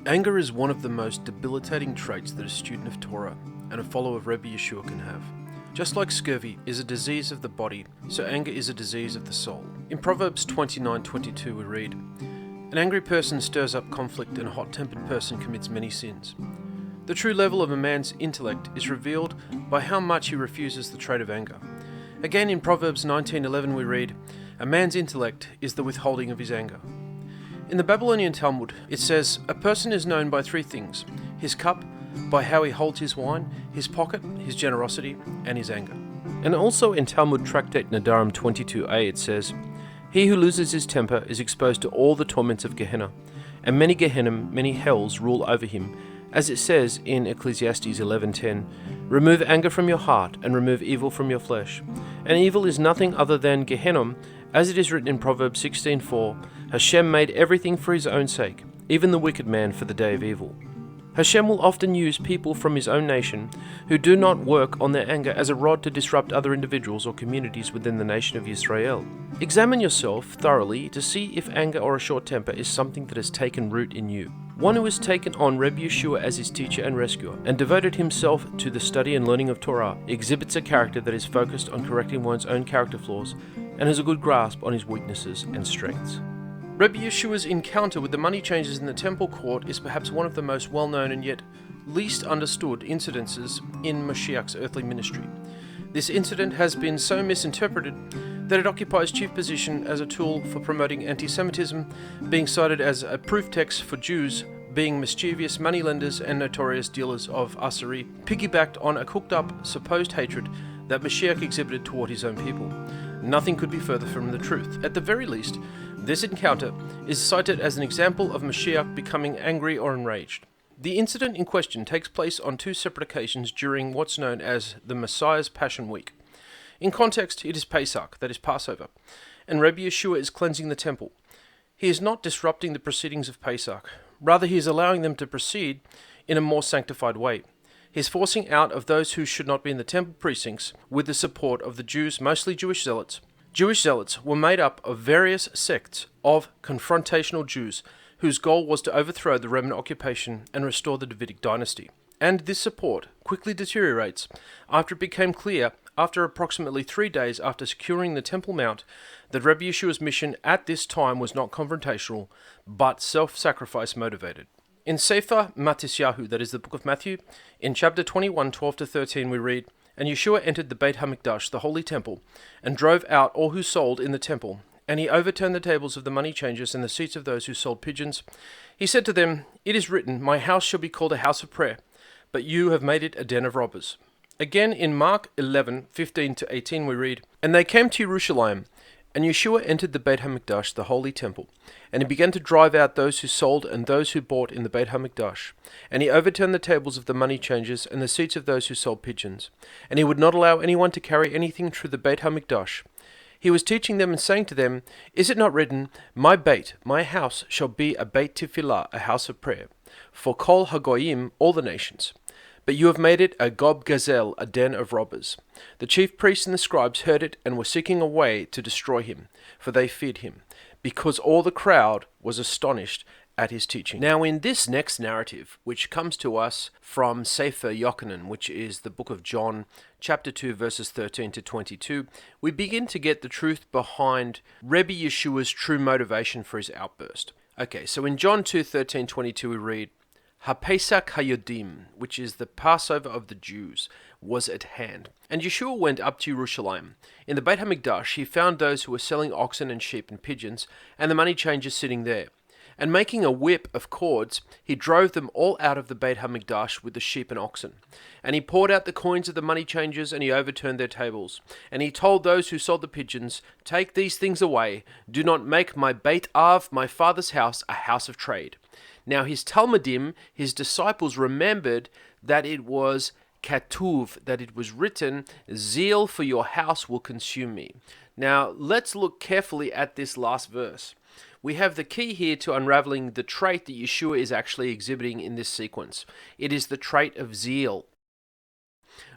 Anger is one of the most debilitating traits that a student of Torah and a follower of Rebbe Yeshua can have. Just like scurvy is a disease of the body, so anger is a disease of the soul. In Proverbs 29:22 we read, "An angry person stirs up conflict and a hot-tempered person commits many sins." The true level of a man's intellect is revealed by how much he refuses the trait of anger. Again in Proverbs 19:11 we read, "A man's intellect is the withholding of his anger." In the Babylonian Talmud, it says, "A person is known by three things: his cup, by how he holds his wine, his pocket, his generosity, and his anger." And also in Talmud Tractate Nadarim 22a it says, "He who loses his temper is exposed to all the torments of Gehenna, and many Gehennim, many hells rule over him, as it says in Ecclesiastes 11:10, remove anger from your heart, and remove evil from your flesh. And evil is nothing other than Gehenna, as it is written in Proverbs 16:4, Hashem made everything for his own sake, even the wicked man for the day of evil." Hashem will often use people from his own nation who do not work on their anger as a rod to disrupt other individuals or communities within the nation of Israel. Examine yourself thoroughly to see if anger or a short temper is something that has taken root in you. One who has taken on Rebbe Yeshua as his teacher and rescuer and devoted himself to the study and learning of Torah exhibits a character that is focused on correcting one's own character flaws and has a good grasp on his weaknesses and strengths. Rebbe Yeshua's encounter with the money changers in the temple court is perhaps one of the most well-known and yet least understood incidences in Mashiach's earthly ministry. This incident has been so misinterpreted that it occupies chief position as a tool for promoting anti-Semitism, being cited as a proof text for Jews being mischievous moneylenders and notorious dealers of usury, piggybacked on a cooked-up supposed hatred that Mashiach exhibited toward his own people. Nothing could be further from the truth. At the very least, this encounter is cited as an example of Mashiach becoming angry or enraged. The incident in question takes place on two separate occasions during what's known as the Messiah's Passion Week. In context, it is Pesach, that is Passover, and Rebbe Yeshua is cleansing the temple. He is not disrupting the proceedings of Pesach. Rather, he is allowing them to proceed in a more sanctified way. He is forcing out of those who should not be in the temple precincts with the support of the Jews, mostly Jewish zealots. Jewish zealots were made up of various sects of confrontational Jews whose goal was to overthrow the Roman occupation and restore the Davidic dynasty. And this support quickly deteriorates after it became clear, after approximately 3 days after securing the Temple Mount, that Rebbe Yeshua's mission at this time was not confrontational, but self-sacrifice motivated. In Sefer Matisyahu, that is the book of Matthew, in chapter 21, 12-13 we read, "And Yeshua entered the Beit HaMikdash, the holy temple, and drove out all who sold in the temple. And he overturned the tables of the money changers and the seats of those who sold pigeons. He said to them, 'It is written, my house shall be called a house of prayer, but you have made it a den of robbers.'" Again in Mark 11:15-18 we read, "And they came to Jerusalem, and Yeshua entered the Beit HaMikdash, the holy temple, and he began to drive out those who sold and those who bought in the Beit HaMikdash. And he overturned the tables of the money changers and the seats of those who sold pigeons. And he would not allow anyone to carry anything through the Beit HaMikdash. He was teaching them and saying to them, 'Is it not written, my Beit, my house, shall be a Beit Tefillah, a house of prayer, for Kol Hagoyim, all the nations? But you have made it a Gob Gazel, a den of robbers.' The chief priests and the scribes heard it and were seeking a way to destroy him, for they feared him, because all the crowd was astonished at his teaching." Now in this next narrative, which comes to us from Sefer Yochanan, which is the book of John, chapter 2, verses 13-22, we begin to get the truth behind Rebbe Yeshua's true motivation for his outburst. Okay, so in John 2:13-22 we read, "HaPesach HaYodim," which is the Passover of the Jews, was at hand. "And Yeshua went up to Jerusalem. In the Beit HaMikdash he found those who were selling oxen and sheep and pigeons, and the money changers sitting there. And making a whip of cords, he drove them all out of the Beit HaMikdash with the sheep and oxen. And he poured out the coins of the money changers, and he overturned their tables. And he told those who sold the pigeons, 'Take these things away. Do not make my Beit Av, my father's house, a house of trade.' Now his Talmudim, his disciples, remembered that it was Katuv, that it was written, 'Zeal for your house will consume me.'" Now let's look carefully at this last verse. We have the key here to unraveling the trait that Yeshua is actually exhibiting in this sequence. It is the trait of zeal.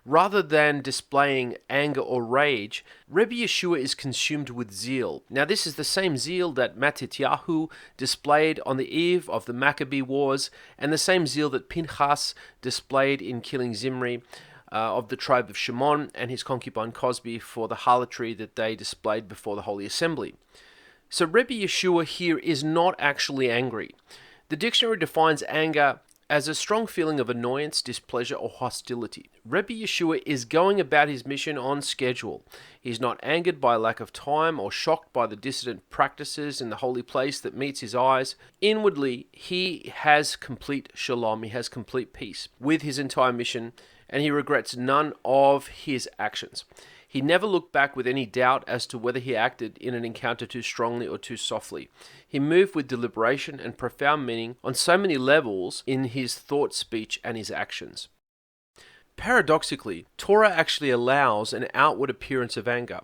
Rather than displaying anger or rage, Rebbe Yeshua is consumed with zeal. Now this is the same zeal that Matityahu displayed on the eve of the Maccabee Wars, and the same zeal that Pinchas displayed in killing Zimri of the tribe of Shimon and his concubine Cosbi for the harlotry that they displayed before the Holy Assembly. So Rebbe Yeshua here is not actually angry. The dictionary defines anger as a strong feeling of annoyance, displeasure, or hostility. Rebbe Yeshua is going about his mission on schedule. He's not angered by lack of time or shocked by the dissident practices in the holy place that meets his eyes. Inwardly, he has complete shalom, he has complete peace with his entire mission, and he regrets none of his actions. He never looked back with any doubt as to whether he acted in an encounter too strongly or too softly. He moved with deliberation and profound meaning on so many levels in his thought, speech, and his actions. Paradoxically, Torah actually allows an outward appearance of anger,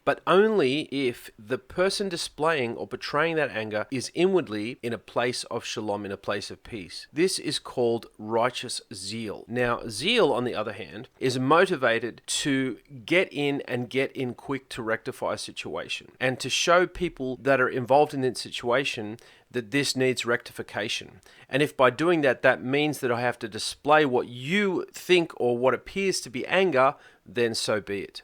but only if the person displaying or portraying that anger is inwardly in a place of shalom, in a place of peace. This is called righteous zeal. Now, zeal, on the other hand, is motivated to get in quick to rectify a situation and to show people that are involved in that situation that this needs rectification. And if by doing that, that means that I have to display what you think or what appears to be anger, then so be it.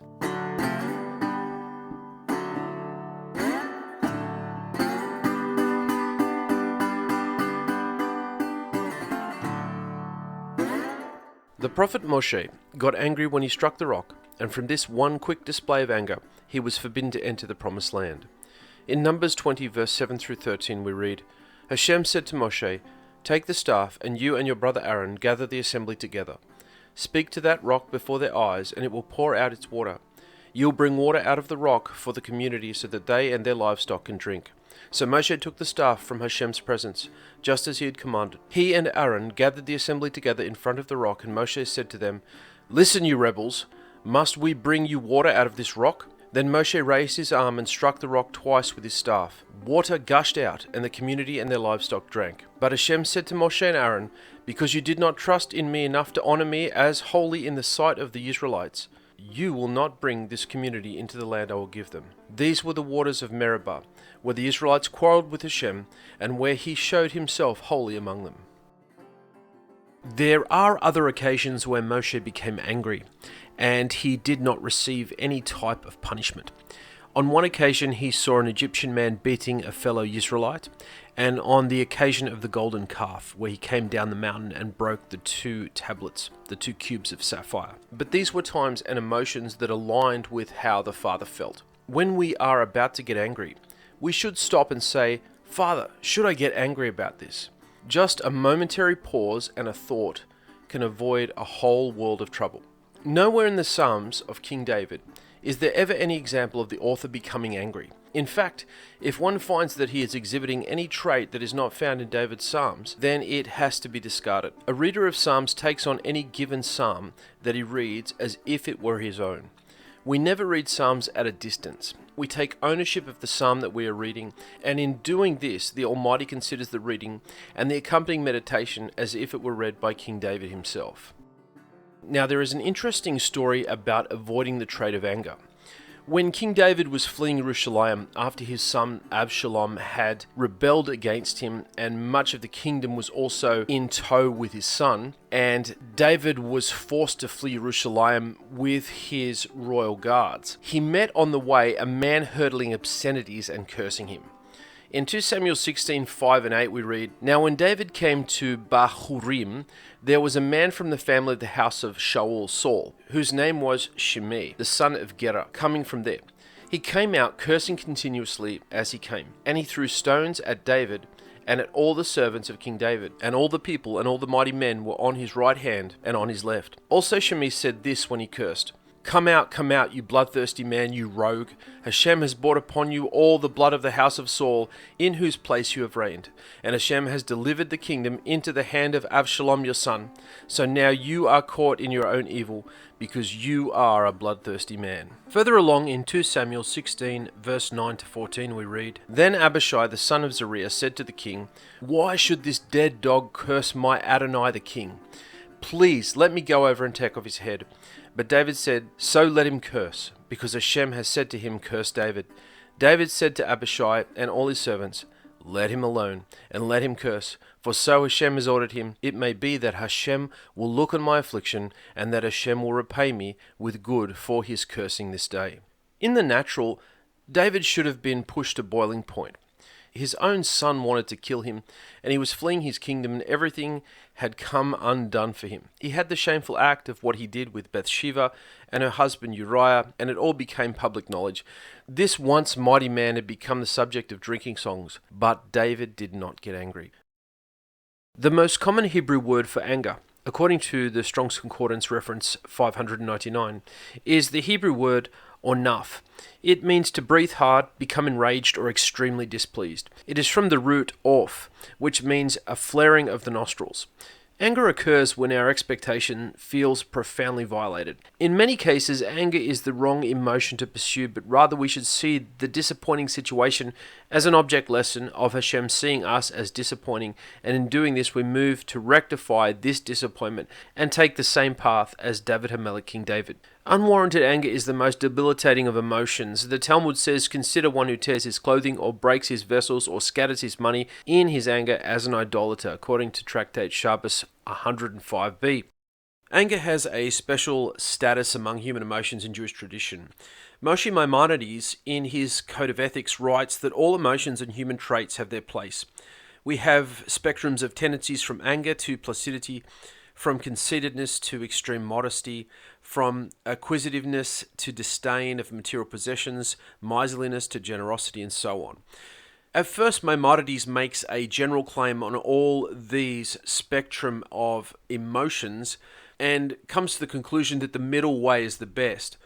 The prophet Moshe got angry when he struck the rock, and from this one quick display of anger, he was forbidden to enter the promised land. In Numbers 20, verse 7 through 13, we read, Hashem said to Moshe, Take the staff, and you and your brother Aaron gather the assembly together. Speak to that rock before their eyes, and it will pour out its water. You will bring water out of the rock for the community so that they and their livestock can drink. So Moshe took the staff from Hashem's presence, just as he had commanded. He and Aaron gathered the assembly together in front of the rock, and Moshe said to them, Listen, you rebels, must we bring you water out of this rock? Then Moshe raised his arm and struck the rock twice with his staff. Water gushed out, and the community and their livestock drank. But Hashem said to Moshe and Aaron, Because you did not trust in me enough to honor me as holy in the sight of the Israelites, you will not bring this community into the land I will give them. These were the waters of Meribah, where the Israelites quarreled with Hashem, and where he showed himself holy among them. There are other occasions where Moshe became angry, and he did not receive any type of punishment. On one occasion, he saw an Egyptian man beating a fellow Israelite, and on the occasion of the golden calf, where he came down the mountain and broke the 2 tablets, the 2 cubes of sapphire. But these were times and emotions that aligned with how the Father felt. When we are about to get angry, we should stop and say, Father, should I get angry about this? Just a momentary pause and a thought can avoid a whole world of trouble. Nowhere in the Psalms of King David is there ever any example of the author becoming angry. In fact, if one finds that he is exhibiting any trait that is not found in David's Psalms, then it has to be discarded. A reader of Psalms takes on any given psalm that he reads as if it were his own. We never read Psalms at a distance. We take ownership of the psalm that we are reading, and in doing this, the Almighty considers the reading and the accompanying meditation as if it were read by King David himself. Now, there is an interesting story about avoiding the trait of anger. When King David was fleeing Jerusalem after his son Absalom had rebelled against him, and much of the kingdom was also in tow with his son, and David was forced to flee Jerusalem with his royal guards, he met on the way a man hurling obscenities and cursing him. In 2 Samuel 16, 5 and 8 we read, Now when David came to Bahurim, there was a man from the family of the house of Shaul, Saul, whose name was Shimei, the son of Gera, coming from there. He came out cursing continuously as he came, and he threw stones at David and at all the servants of King David, and all the people and all the mighty men were on his right hand and on his left. Also Shimei said this when he cursed, Come out, you bloodthirsty man, you rogue. Hashem has brought upon you all the blood of the house of Saul, in whose place you have reigned. And Hashem has delivered the kingdom into the hand of Avshalom your son. So now you are caught in your own evil, because you are a bloodthirsty man. Further along in 2 Samuel 16, verse 9 to 14, we read, Then Abishai, the son of Zeruiah, said to the king, Why should this dead dog curse my Adonai the king? Please let me go over and take off his head. But David said, So let him curse, because Hashem has said to him, Curse David. David said to Abishai and all his servants, Let him alone, and let him curse, for so Hashem has ordered him. It may be that Hashem will look on my affliction, and that Hashem will repay me with good for his cursing this day. In the natural, David should have been pushed to boiling point. His own son wanted to kill him, and he was fleeing his kingdom, and everything had come undone for him. He had the shameful act of what he did with Bathsheba and her husband Uriah, and it all became public knowledge. This once mighty man had become the subject of drinking songs, but David did not get angry. The most common Hebrew word for anger, according to the Strong's Concordance reference 599, is the Hebrew word onaf. It means to breathe hard, become enraged, or extremely displeased. It is from the root orf, which means a flaring of the nostrils. Anger occurs when our expectation feels profoundly violated. In many cases, anger is the wrong emotion to pursue, but rather we should see the disappointing situation as an object lesson of Hashem seeing us as disappointing, and in doing this we move to rectify this disappointment and take the same path as David HaMelech, King David. Unwarranted anger is the most debilitating of emotions. The Talmud says, Consider one who tears his clothing or breaks his vessels or scatters his money in his anger as an idolater, according to Tractate Shabbos 105b. Anger has a special status among human emotions in Jewish tradition. Moshe Maimonides, in his Code of Ethics, writes that all emotions and human traits have their place. We have spectrums of tendencies from anger to placidity, from conceitedness to extreme modesty, from acquisitiveness to disdain of material possessions, miserliness to generosity, and so on. At first, Maimonides makes a general claim on all these spectrum of emotions and comes to the conclusion that the middle way is the best.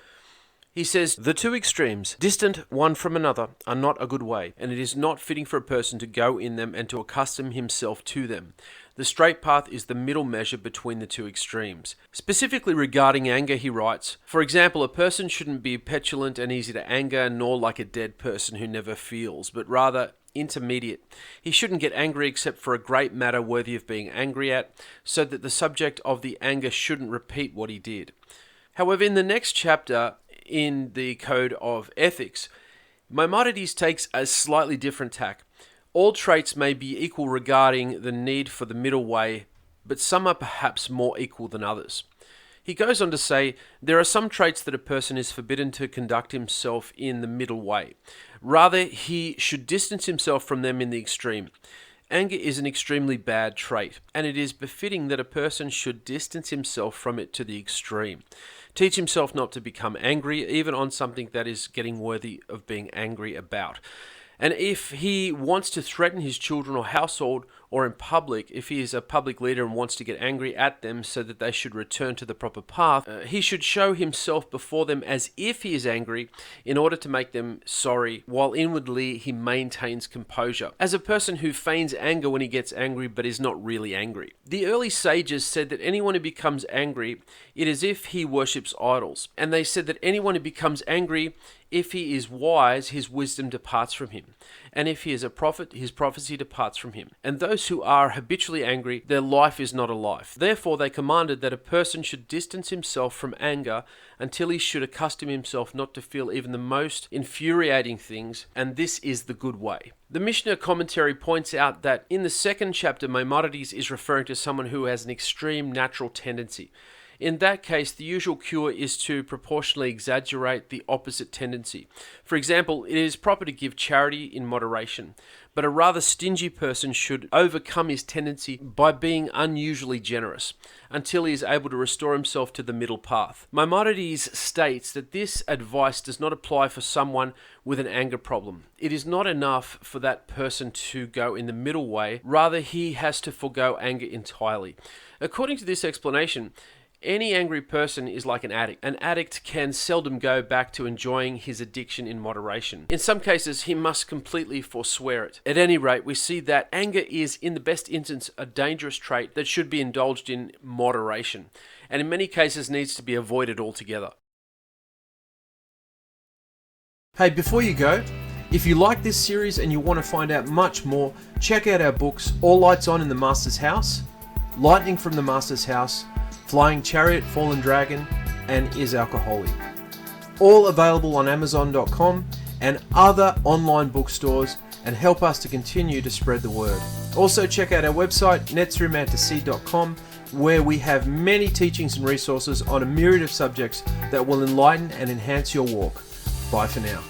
He says, The two extremes, distant one from another, are not a good way, and it is not fitting for a person to go in them and to accustom himself to them. The straight path is the middle measure between the two extremes. Specifically regarding anger, he writes, For example, a person shouldn't be petulant and easy to anger, nor like a dead person who never feels, but rather intermediate. He shouldn't get angry except for a great matter worthy of being angry at, so that the subject of the anger shouldn't repeat what he did. However, in the next chapter in the Code of Ethics, Maimonides takes a slightly different tack. All traits may be equal regarding the need for the middle way, but some are perhaps more equal than others. He goes on to say, there are some traits that a person is forbidden to conduct himself in the middle way. Rather, he should distance himself from them in the extreme. Anger is an extremely bad trait, and it is befitting that a person should distance himself from it to the extreme. Teach himself not to become angry, even on something that is getting worthy of being angry about. And if he wants to threaten his children or household or in public, if he is a public leader and wants to get angry at them so that they should return to the proper path, he should show himself before them as if he is angry in order to make them sorry, while inwardly he maintains composure, as a person who feigns anger when he gets angry but is not really angry. The early sages said that anyone who becomes angry, it is as if he worships idols. And they said that anyone who becomes angry, if he is wise, his wisdom departs from him. And if he is a prophet, his prophecy departs from him. And those who are habitually angry, their life is not a life. Therefore they commanded that a person should distance himself from anger until he should accustom himself not to feel even the most infuriating things, and this is the good way. The Mishnah commentary points out that in the second chapter, Maimonides is referring to someone who has an extreme natural tendency. In that case, the usual cure is to proportionally exaggerate the opposite tendency. For example, it is proper to give charity in moderation, but a rather stingy person should overcome his tendency by being unusually generous, until he is able to restore himself to the middle path. Maimonides states that this advice does not apply for someone with an anger problem. It is not enough for that person to go in the middle way, rather he has to forego anger entirely. According to this explanation, any angry person is like an addict. An addict can seldom go back to enjoying his addiction in moderation. In some cases, he must completely forswear it. At any rate, we see that anger is, in the best instance, a dangerous trait that should be indulged in moderation, and in many cases needs to be avoided altogether. Hey, before you go, if you like this series and you want to find out much more, check out our books, All Lights On in the Master's House, Lightning from the Master's House, Flying Chariot, Fallen Dragon, and Is Alcoholic. All available on Amazon.com and other online bookstores, and help us to continue to spread the word. Also check out our website, netsthroughmantoseed.com, where we have many teachings and resources on a myriad of subjects that will enlighten and enhance your walk. Bye for now.